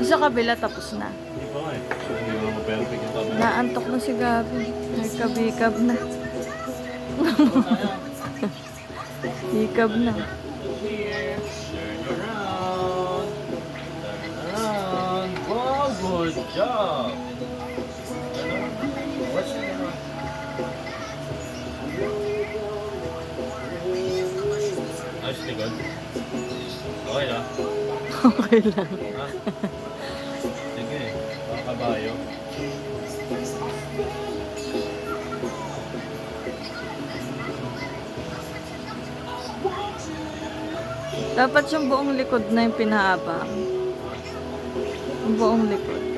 Sa kabila, tapos na. Hindi pa nga eh. Hindi mo naman perfect yung tabi. Naantok na si Gabi. Nagkabikab na. Bikab na. Here. Turn around. Turn around. Wow, good job. What's your ayos likod. Okay lang. Okay lang. Ha? Sige. Mga kabayo. Dapat yung buong likod na yung pinahaba. Yung buong likod.